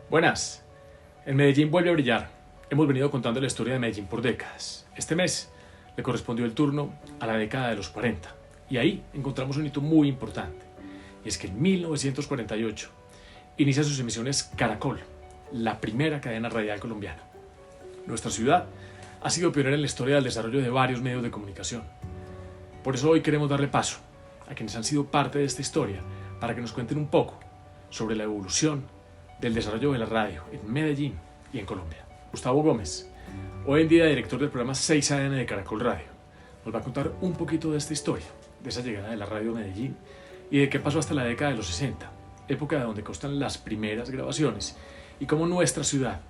Buenas. En Medellín vuelve a brillar. Hemos venido contando la historia de Medellín por décadas. Este mes le correspondió el turno a la década de los 40. Y ahí encontramos un hito muy importante. Y es que en 1948 inicia sus emisiones Caracol, la primera cadena radial colombiana. Nuestra ciudad ha sido pionera en la historia del desarrollo de varios medios de comunicación. Por eso hoy queremos darle paso a quienes han sido parte de esta historia para que nos cuenten un poco sobre la evolución del desarrollo de la radio en Medellín y en Colombia. Gustavo Gómez, hoy en día director del programa 6 AM de Caracol Radio, nos va a contar un poquito de esta historia, de esa llegada de la radio a Medellín y de qué pasó hasta la década de los 60, época de donde constan las primeras grabaciones y cómo nuestra ciudad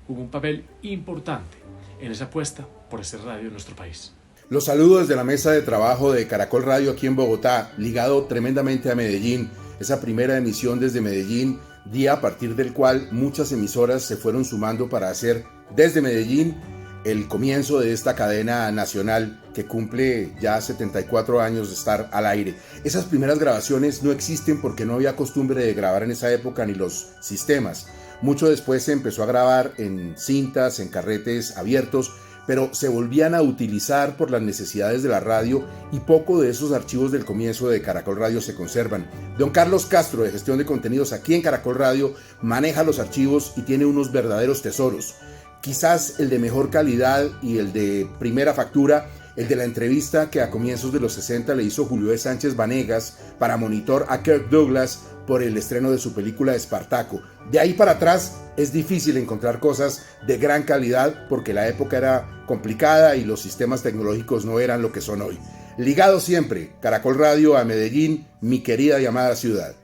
jugó un papel importante en esa apuesta por hacer radio en nuestro país. Los saludo desde la mesa de trabajo de Caracol Radio aquí en Bogotá, ligado tremendamente a Medellín, esa primera emisión desde Medellín, día a partir del cual muchas emisoras se fueron sumando para hacer desde Medellín el comienzo de esta cadena nacional que cumple ya 74 años de estar al aire. Esas primeras grabaciones no existen porque no había costumbre de grabar en esa época ni los sistemas. Mucho después se empezó a grabar en cintas, en carretes abiertos, pero se volvían a utilizar por las necesidades de la radio y poco de esos archivos del comienzo de Caracol Radio se conservan. Don Carlos Castro, de Gestión de Contenidos aquí en Caracol Radio, maneja los archivos y tiene unos verdaderos tesoros. Quizás el de mejor calidad y el de primera factura, el de la entrevista que a comienzos de los 60 le hizo Julio de Sánchez Vanegas para Monitor a Kirk Douglas por el estreno de su película Espartaco. De ahí para atrás es difícil encontrar cosas de gran calidad porque la época era complicada y los sistemas tecnológicos no eran lo que son hoy. Ligado siempre, Caracol Radio a Medellín, mi querida y amada ciudad.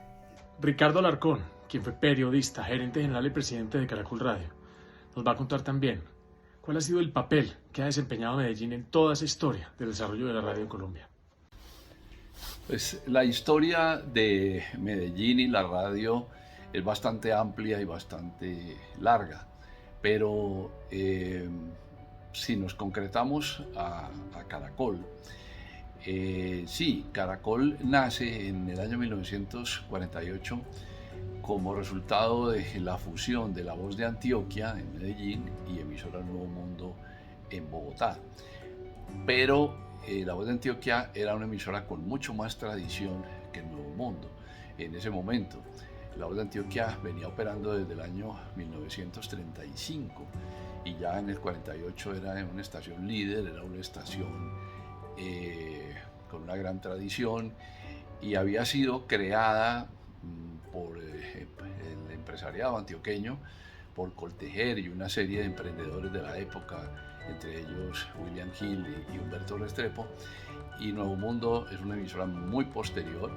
Ricardo Alarcón, quien fue periodista, gerente general y presidente de Caracol Radio, nos va a contar también cuál ha sido el papel que ha desempeñado Medellín en toda esa historia del desarrollo de la radio en Colombia. Pues la historia de Medellín y la radio es bastante amplia y bastante larga, pero si nos concretamos a Caracol, sí, Caracol nace en el año 1948 como resultado de la fusión de La Voz de Antioquia en Medellín y Emisora Nuevo Mundo en Bogotá. Pero La Voz de Antioquia era una emisora con mucho más tradición que el Nuevo Mundo en ese momento. La Voz de Antioquia venía operando desde el año 1935 y ya en el 48 era una estación líder, era una estación con una gran tradición y había sido creada por el empresariado antioqueño, por Coltejer y una serie de emprendedores de la época, entre ellos William Hill y Humberto Restrepo, y Nuevo Mundo es una emisora muy posterior.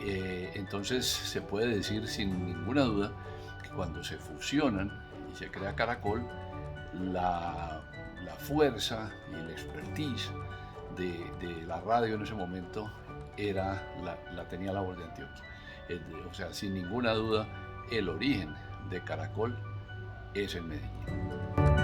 Entonces se puede decir sin ninguna duda que cuando se fusionan y se crea Caracol, la fuerza y el expertise de la radio en ese momento la tenía La Voz de Antioquia. O sea, sin ninguna duda, el origen de Caracol es en Medellín.